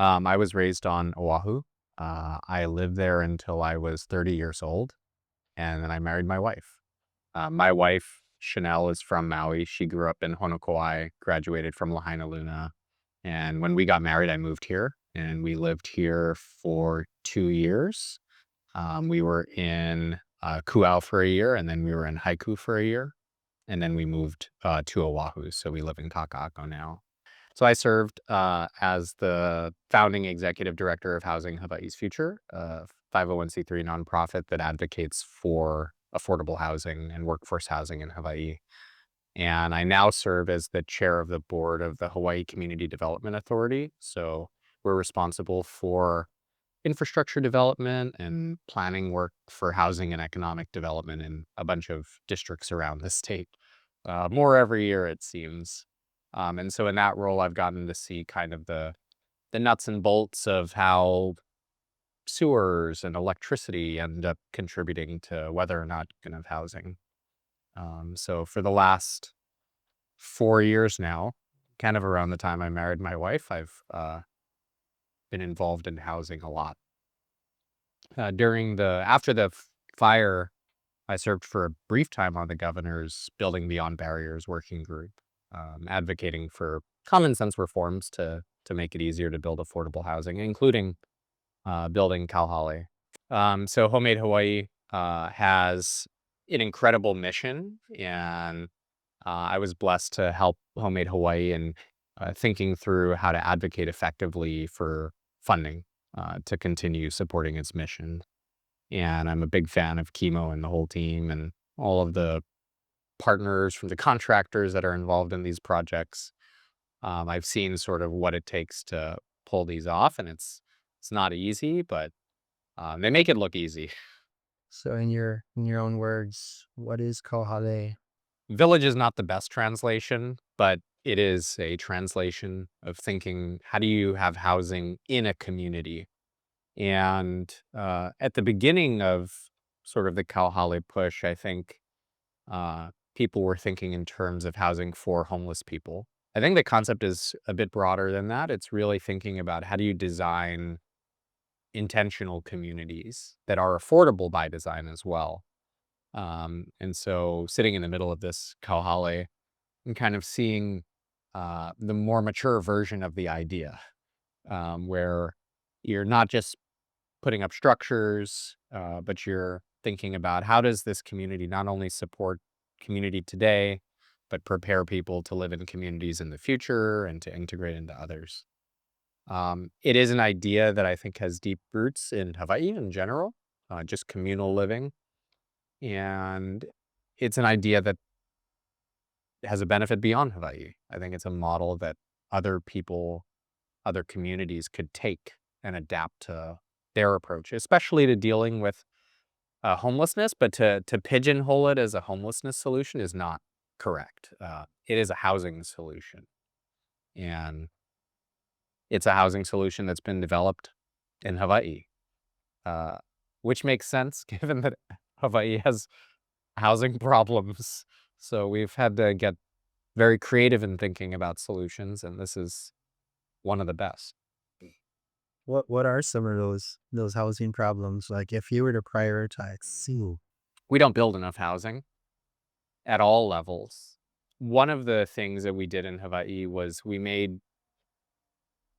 I was raised on Oahu. I lived there until I was 30 years old, and then I married my wife. My wife, Chanel, is from Maui. She grew up in Honokowai, graduated from Lahaina Luna. And when we got married, I moved here, and we lived here for 2 years. We were in Kuau for a year, and then we were in Haiku for a year. And then we moved to Oahu, so we live in Kaka'ako now. So I served as the founding executive director of Housing Hawaiʻi's Future, a 501c3 nonprofit that advocates for affordable housing and workforce housing in Hawaii. And I now serve as the chair of the board of the Hawaii Community Development Authority. So we're responsible for infrastructure development and planning work for housing and economic development in a bunch of districts around the state. More every year, it seems. And so in that role, I've gotten to see kind of the nuts and bolts of how sewers and electricity end up contributing to whether or not you can have housing. So for the last 4 years now, kind of around the time I married my wife, I've been involved in housing a lot. After the fire, I served for a brief time on the governor's Building Beyond Barriers working group, advocating for common sense reforms to make it easier to build affordable housing, including building Kauhale. So HomeAid Hawaii has an incredible mission, and I was blessed to help HomeAid Hawaii in thinking through how to advocate effectively for funding to continue supporting its mission. And I'm a big fan of Chemo and the whole team and all of the partners from the contractors that are involved in these projects. I've seen sort of what it takes to pull these off, and it's not easy, but they make it look easy. So in your own words, what is Kauhale? Village is not the best translation, but it is a translation of thinking, how do you have housing in a community? And at the beginning of sort of the Kauhale push, I think people were thinking in terms of housing for homeless people. I think the concept is a bit broader than that. It's really thinking about how do you design intentional communities that are affordable by design as well. And so sitting in the middle of this Kauhale and kind of seeing the more mature version of the idea, where you're not just putting up structures, but you're thinking about how does this community not only support community today, but prepare people to live in communities in the future and to integrate into others. It is an idea that I think has deep roots in Hawaii in general, just communal living. And it's an idea that has a benefit beyond Hawaii. I think it's a model that other people, other communities could take and adapt to their approach, especially to dealing with homelessness. But to pigeonhole it as a homelessness solution is not correct. It is a housing solution, and it's a housing solution that's been developed in Hawaii, uh, which makes sense given that Hawaii has housing problems. So we've had to get very creative in thinking about solutions, and this is one of the best. What are some of those housing problems? Like if you were to prioritize, We don't build enough housing at all levels. One of the things that we did in Hawaii was we made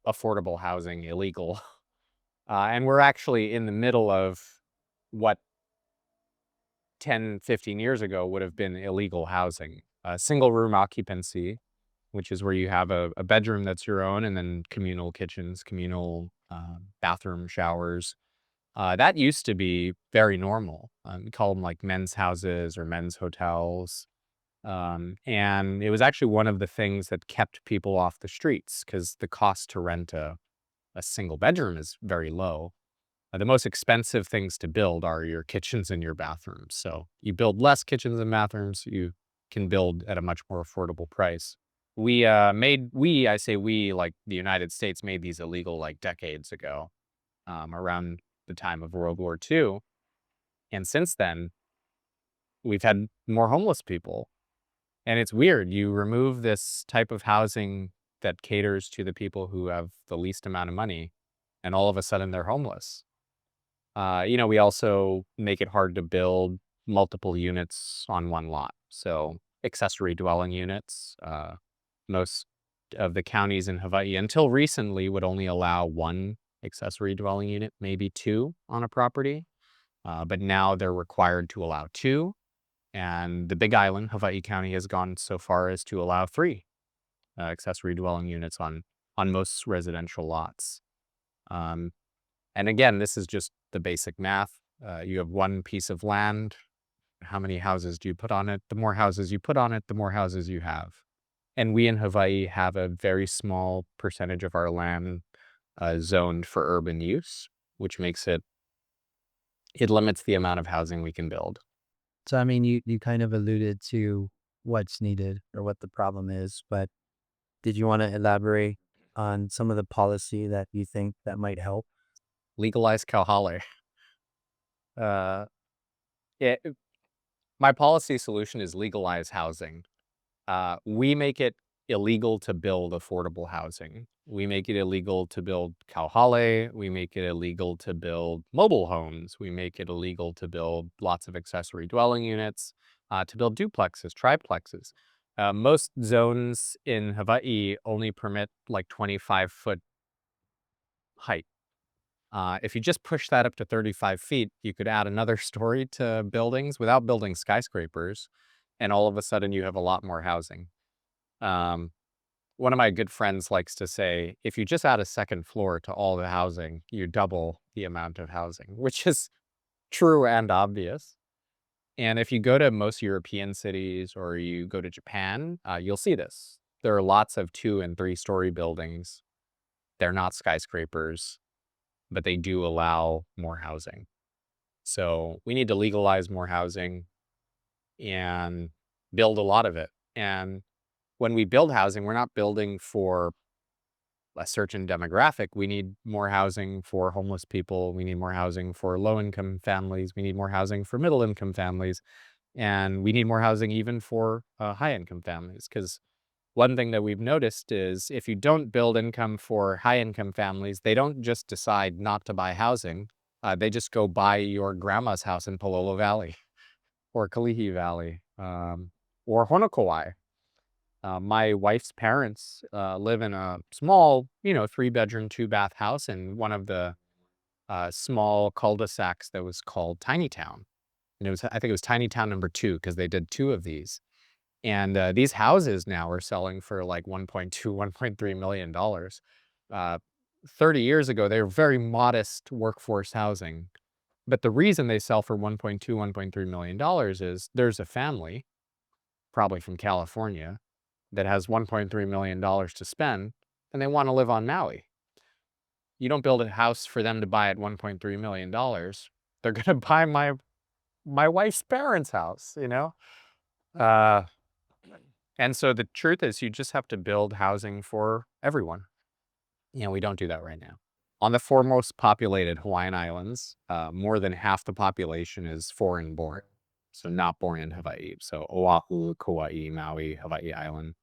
affordable housing illegal. And we're actually in the middle of what 10, 15 years ago would have been illegal housing. Single room occupancy, which is where you have a bedroom that's your own and then communal kitchens, communal bathroom showers. That used to be very normal. We call them like men's houses or men's hotels. And it was actually one of the things that kept people off the streets because the cost to rent a single bedroom is very low. The most expensive things to build are your kitchens and your bathrooms. So you build less kitchens and bathrooms, you can build at a much more affordable price. I say we, like the United States made these illegal like decades ago, around the time of World War II. And since then, we've had more homeless people. And it's weird. You remove this type of housing that caters to the people who have the least amount of money, and all of a sudden they're homeless. We also make it hard to build multiple units on one lot. So accessory dwelling units, most of the counties in Hawaii until recently would only allow one accessory dwelling unit, maybe two on a property. But now they're required to allow two. And the Big Island, Hawaii County, has gone so far as to allow three accessory dwelling units on most residential lots. Um, and again, this is just the basic math. You have one piece of land. How many houses do you put on it? The more houses you put on it, the more houses you have. And we in Hawaii have a very small percentage of our land zoned for urban use, which makes it limits the amount of housing we can build. So, I mean, you kind of alluded to what's needed or what the problem is, but did you want to elaborate on some of the policy that you think that might help? Legalize Kauhale. Uh, it, my policy solution is legalize housing. We make it illegal to build affordable housing. We make it illegal to build kauhale. We make it illegal to build mobile homes. We make it illegal to build lots of accessory dwelling units, to build duplexes, triplexes. Most zones in Hawaii only permit like 25-foot height. If you just push that up to 35 feet, you could add another story to buildings without building skyscrapers, and all of a sudden you have a lot more housing. Um, One of my good friends likes to say, if you just add a second floor to all the housing, you double the amount of housing, which is true and obvious. And if you go to most European cities or you go to Japan, you'll see this. There are lots of 2 and 3 story buildings. They're not skyscrapers, but they do allow more housing. So we need to legalize more housing and build a lot of it. And when we build housing, we're not building for a certain demographic. We need more housing for homeless people. We need more housing for low income families. We need more housing for middle income families. And we need more housing even for high income families. Because one thing that we've noticed is if you don't build income for high income families, they don't just decide not to buy housing. They just go buy your grandma's house in Palolo Valley or Kalihi Valley, or Honokowai. My wife's parents live in a small, 3-bedroom, 2-bath house in one of the small cul-de-sacs that was called Tiny Town. And I think it was Tiny Town number 2 because they did 2 of these. And these houses now are selling for like 1.2, $1.3 million. 30 years ago, they were very modest workforce housing. But the reason they sell for 1.2, $1.3 million is there's a family, probably from California, that has $1.3 million to spend, and they want to live on Maui. You don't build a house for them to buy at $1.3 million. They're going to buy my wife's parents' house. Uh, and so the truth is, you just have to build housing for everyone. We don't do that right now. On the 4 most populated Hawaiian Islands, more than half the population is foreign born, so not born in Hawaii. So Oahu, Kauai, Maui, Hawaii Island.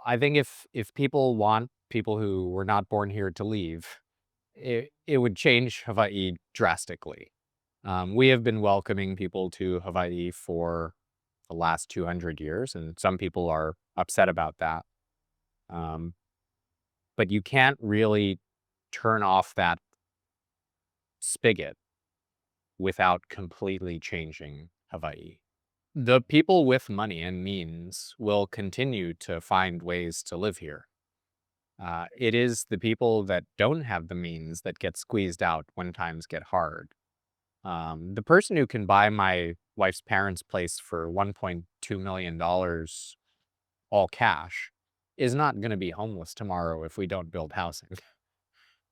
I think if people want people who were not born here to leave, it would change Hawaii drastically. We have been welcoming people to Hawaii for the last 200 years, and some people are upset about that. Um, but you can't really turn off that spigot without completely changing Hawaii. The people with money and means will continue to find ways to live here. It is the people that don't have the means that get squeezed out when times get hard. The person who can buy my wife's parents' place for $1.2 million all cash is not going to be homeless tomorrow if we don't build housing.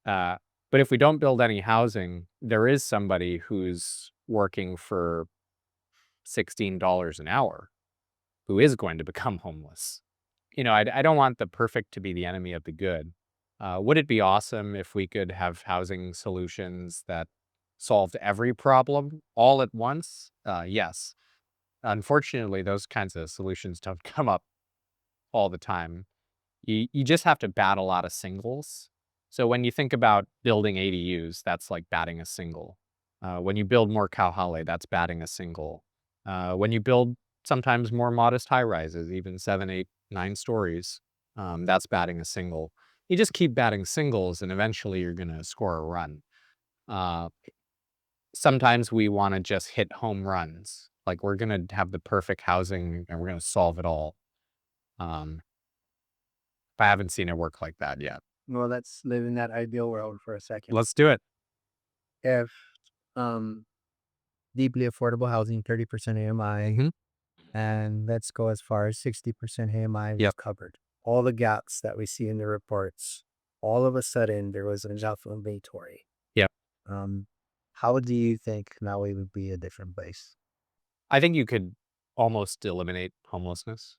Uh, but if we don't build any housing, there is somebody who's working for $16 an hour who is going to become homeless. I don't want the perfect to be the enemy of the good. Would it be awesome if we could have housing solutions that solved every problem all at once? Yes. Unfortunately, those kinds of solutions don't come up all the time. You just have to bat a lot of singles. So when you think about building ADUs, that's like batting a single. When you build more Kauhale, that's batting a single. When you build sometimes more modest high rises, even 7, 8, 9 stories, that's batting a single. You just keep batting singles, and eventually you're going to score a run. Uh, Sometimes we want to just hit home runs. Like we're going to have the perfect housing and we're going to solve it all. Um, I haven't seen it work like that yet. Well, let's live in that ideal world for a second. Let's do it. If um, deeply affordable housing, 30% AMI, Mhm. and let's go as far as 60% AMI was Yep. covered. All the gaps that we see in the reports, all of a sudden there was an inventory. Yep. Um, how do you think Maui would be a different place? I think you could almost eliminate homelessness.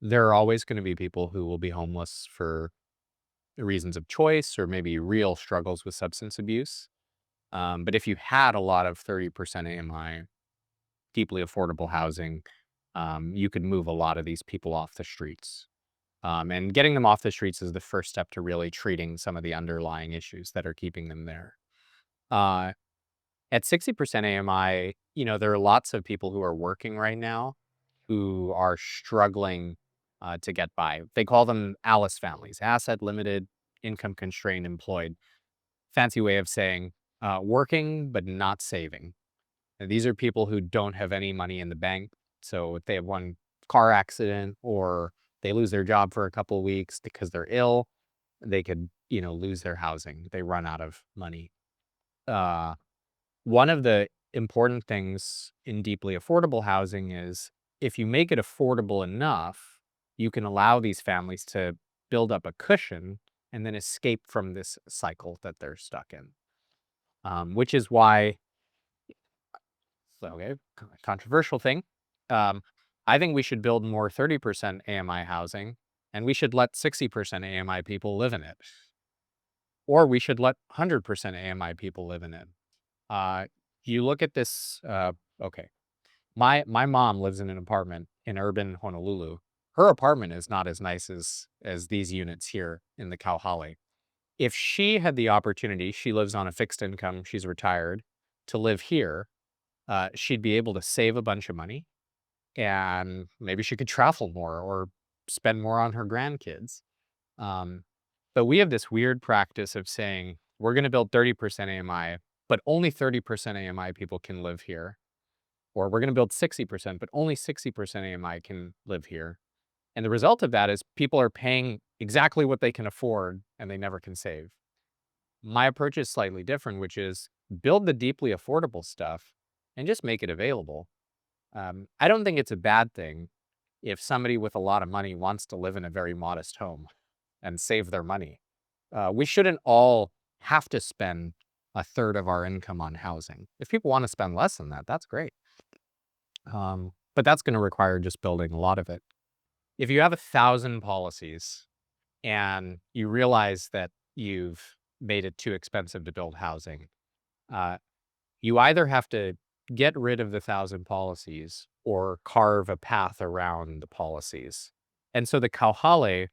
There are always gonna be people who will be homeless for reasons of choice or maybe real struggles with substance abuse. But if you had a lot of 30% AMI, deeply affordable housing, you could move a lot of these people off the streets. And getting them off the streets is the first step to really treating some of the underlying issues that are keeping them there. Uh, at 60% AMI, there are lots of people who are working right now who are struggling to get by. They call them Alice families, asset limited, income constrained, employed. Fancy way of saying working but not saving. And these are people who don't have any money in the bank. So if they have one car accident or they lose their job for a couple of weeks because they're ill, they could, lose their housing. They run out of money. Uh, One of the important things in deeply affordable housing is if you make it affordable enough, you can allow these families to build up a cushion and then escape from this cycle that they're stuck in. Which is why, so, okay, controversial thing. Um, I think we should build more 30% AMI housing and we should let 60% AMI people live in it. Or we should let 100% AMI people live in it. Uh, you look at this, okay. My mom lives in an apartment in urban Honolulu. Her apartment is not as nice as these units here in the Kauhale. If she had the opportunity, she lives on a fixed income, she's retired, to live here, she'd be able to save a bunch of money and maybe she could travel more or spend more on her grandkids. Um, but we have this weird practice of saying we're going to build 30% AMI, but only 30% AMI people can live here. Or we're going to build 60%, but only 60% AMI can live here. And the result of that is people are paying exactly what they can afford and they never can save. My approach is slightly different, which is build the deeply affordable stuff and just make it available. I don't think it's a bad thing if somebody with a lot of money wants to live in a very modest home and save their money. We shouldn't all have to spend a third of our income on housing. If people want to spend less than that, that's great. But that's going to require just building a lot of it. If you have 1,000 policies and you realize that you've made it too expensive to build housing, uh, you either have to get rid of the 1,000 policies or carve a path around the policies. And so the Kauhale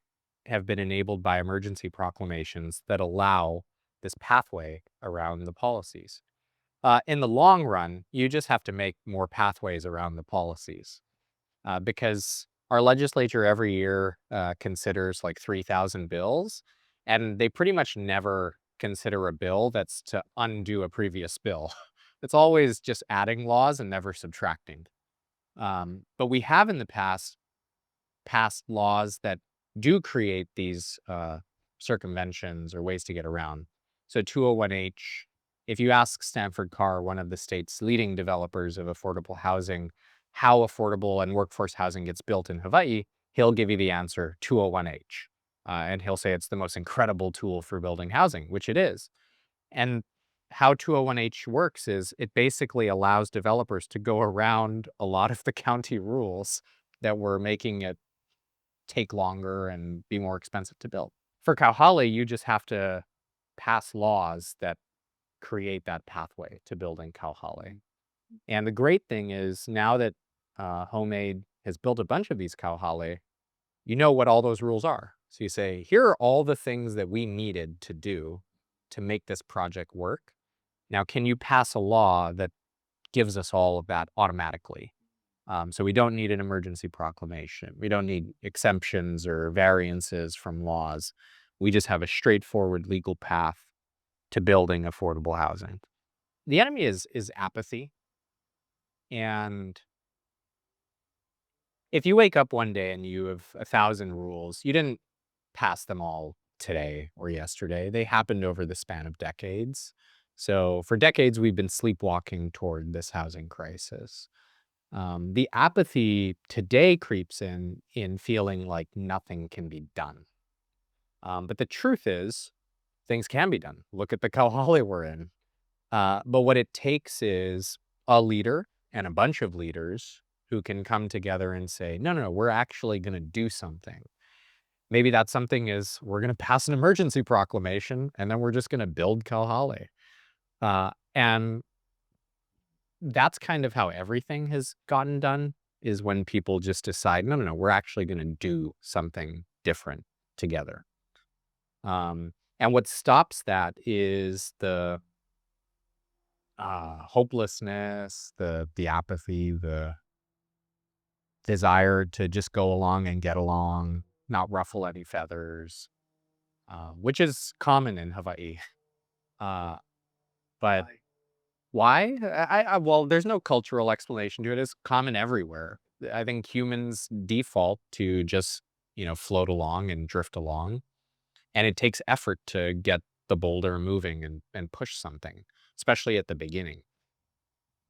have been enabled by emergency proclamations that allow this pathway around the policies. In the long run, you just have to make more pathways around the policies because our legislature every year considers like 3,000 bills, and they pretty much never consider a bill that's to undo a previous bill. It's always just adding laws and never subtracting. But we have in the past passed laws that do create these circumventions or ways to get around. So 201H, if you ask Stanford Carr, one of the state's leading developers of affordable housing, how affordable and workforce housing gets built in Hawaii, he'll give you the answer 201H. And he'll say it's the most incredible tool for building housing, which it is. And how 201H works is it basically allows developers to go around a lot of the county rules that were making it take longer and be more expensive to build. For Kauhale, you just have to pass laws that create that pathway to building Kauhale. And the great thing is now that HomeAid has built a bunch of these Kauhale, you know what all those rules are. So you say, here are all the things that we needed to do to make this project work. Now, can you pass a law that gives us all of that automatically? So we don't need an emergency proclamation. We don't need exemptions or variances from laws. We just have a straightforward legal path to building affordable housing. The enemy is apathy. And if you wake up one day and you have 1,000 rules, you didn't pass them all today or yesterday. They happened over the span of decades. So for decades, we've been sleepwalking toward this housing crisis. The apathy today creeps in feeling like nothing can be done. But the truth is, things can be done. Look at the Kauhale we're in. But what it takes is a leader and a bunch of leaders who can come together and say, no, no, no, we're actually going to do something. Maybe that something is we're going to pass an emergency proclamation and then we're just going to build Kauhale. And that's kind of how everything has gotten done is when people just decide, no, no, no, we're actually going to do something different together. And what stops that is the hopelessness, the apathy, the desire to just go along and get along, not ruffle any feathers, which is common in Hawaii. Uh, but why? Well, there's no cultural explanation to it. It's common everywhere. I think humans default to just, float along and drift along. And it takes effort to get the boulder moving and push something, especially at the beginning.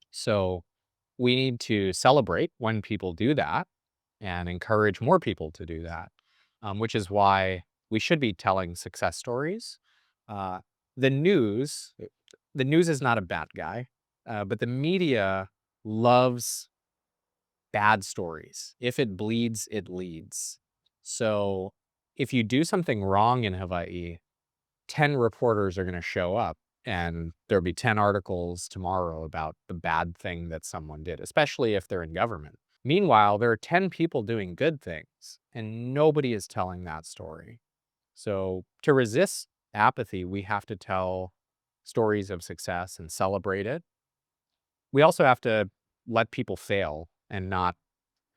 So we need to celebrate when people do that and encourage more people to do that, which is why we should be telling success stories. Uh, the news, the news is not a bad guy, but the media loves bad stories. If it bleeds, it leads. So if you do something wrong in Hawaii, 10 reporters are going to show up and there'll be 10 articles tomorrow about the bad thing that someone did, especially if they're in government. Meanwhile, there are 10 people doing good things and nobody is telling that story. So to resist apathy, we have to tell stories of success and celebrate it. We also have to let people fail and not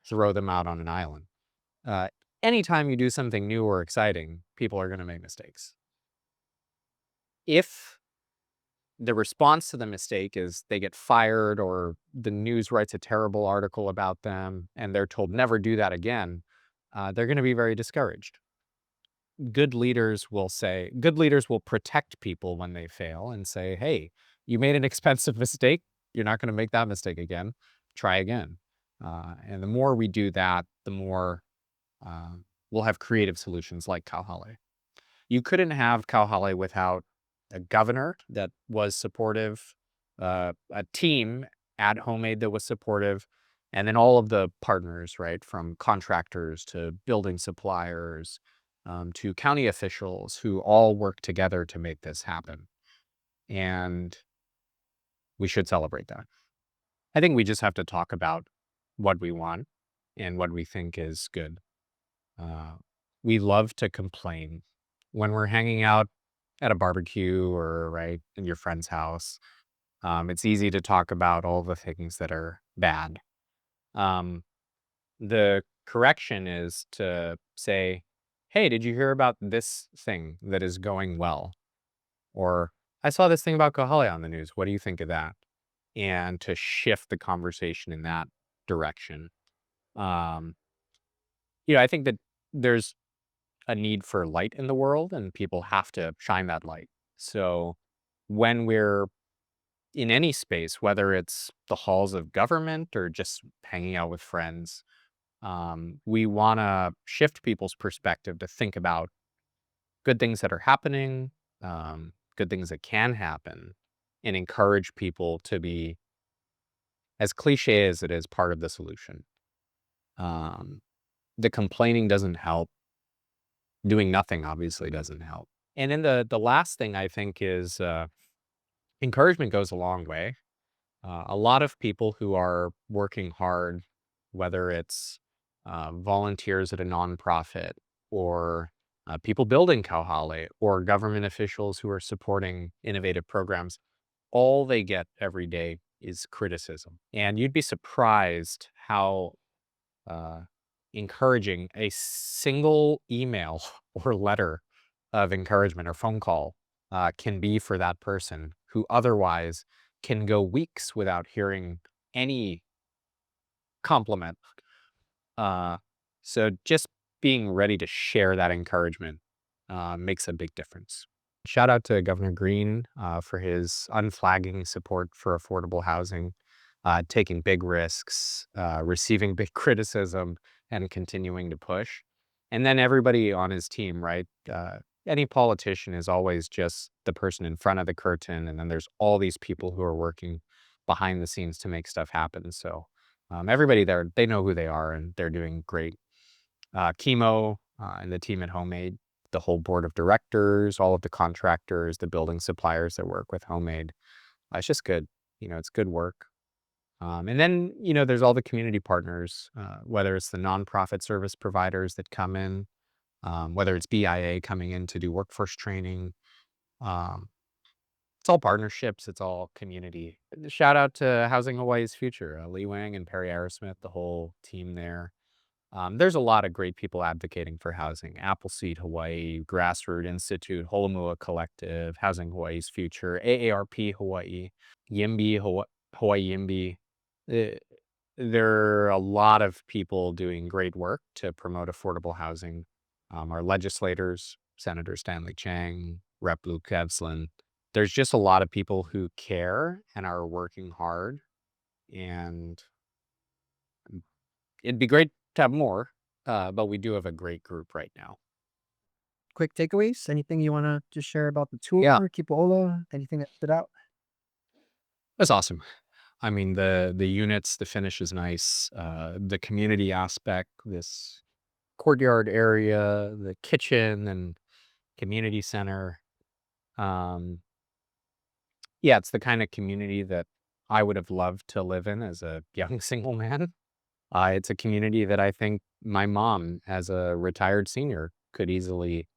throw them out on an island. Uh, Anytime you do something new or exciting, people are going to make mistakes. If the response to the mistake is they get fired or the news writes a terrible article about them and they're told never do that again, they're going to be very discouraged. Good leaders will protect people when they fail and say, hey, you made an expensive mistake. You're not going to make that mistake again. Try again. And the more we do that, the more uh, we'll have creative solutions like Kauhale. You couldn't have Kauhale without a governor that was supportive, a team at HomeAid that was supportive, and then all of the partners, right, from contractors to building suppliers, to county officials who all work together to make this happen. And we should celebrate that. I think we just have to talk about what we want and what we think is good. Uh, we love to complain when we're hanging out at a barbecue or right in your friend's house. It's easy to talk about all the things that are bad. Um, the correction is to say, hey, did you hear about this thing that is going well? Or I saw this thing about Kahale on the news. What do you think of that? And to shift the conversation in that direction. Um, I think that there's a need for light in the world and people have to shine that light. So when we're in any space, whether it's the halls of government or just hanging out with friends, we want to shift people's perspective to think about good things that are happening, good things that can happen, and encourage people to be, as cliche as it is, part of the solution. Um, the complaining doesn't help. Doing nothing obviously doesn't help. And then the last thing I think is encouragement goes a long way. A lot of people who are working hard, whether it's volunteers at a nonprofit or people building Kauhale, or government officials who are supporting innovative programs, all they get every day is criticism. And you'd be surprised how uh, encouraging a single email or letter of encouragement or phone call can be for that person who otherwise can go weeks without hearing any compliment. Uh, so just being ready to share that encouragement makes a big difference. Shout out to Governor Green for his unflagging support for affordable housing, taking big risks, receiving big criticism, and continuing to push. And then everybody on his team, right? Any politician is always just the person in front of the curtain, and then there's all these people who are working behind the scenes to make stuff happen. So everybody there, they know who they are, and they're doing great. Chemo and the team at HomeAid, the whole board of directors, all of the contractors, the building suppliers that work with HomeAid. It's just good. It's good work. And then, there's all the community partners, whether it's the nonprofit service providers that come in, whether it's BIA coming in to do workforce training. Um, it's all partnerships. It's all community. Shout out to Housing Hawaii's Future, Lee Wang and Perry Arrowsmith, the whole team there. There's a lot of great people advocating for housing. Appleseed Hawaii, Grassroot Institute, Holomua Collective, Housing Hawaii's Future, AARP Hawaii, Hawaii YIMBY. Eh, there are a lot of people doing great work to promote affordable housing. Our legislators, Senator Stanley Chang, Rep. Luke Evslin. There's just a lot of people who care and are working hard, and it'd be great to have more, but we do have a great group right now. Quick takeaways? Anything you want to just share about the tour, Yeah, Kipo'ola? Anything that stood out? that's awesome. I mean, the units, the finish is nice. The community aspect, this courtyard area, the kitchen and community center. Um, yeah, it's the kind of community that I would have loved to live in as a young single man. It's a community that I think my mom, as a retired senior, could easily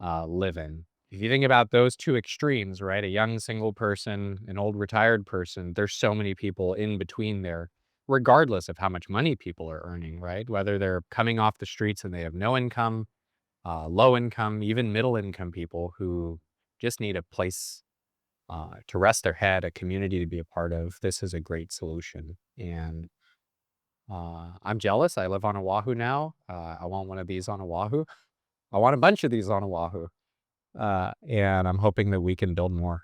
live in. If you think about those two extremes, right? A young single person, an old retired person, there's so many people in between there, regardless of how much money people are earning, right? Whether they're coming off the streets and they have no income, low income, even middle income people who just need a place to rest their head, a community to be a part of. This is a great solution. And I'm jealous. I live on Oahu now. I want one of these on Oahu. I want a bunch of these on Oahu. And I'm hoping that we can build more.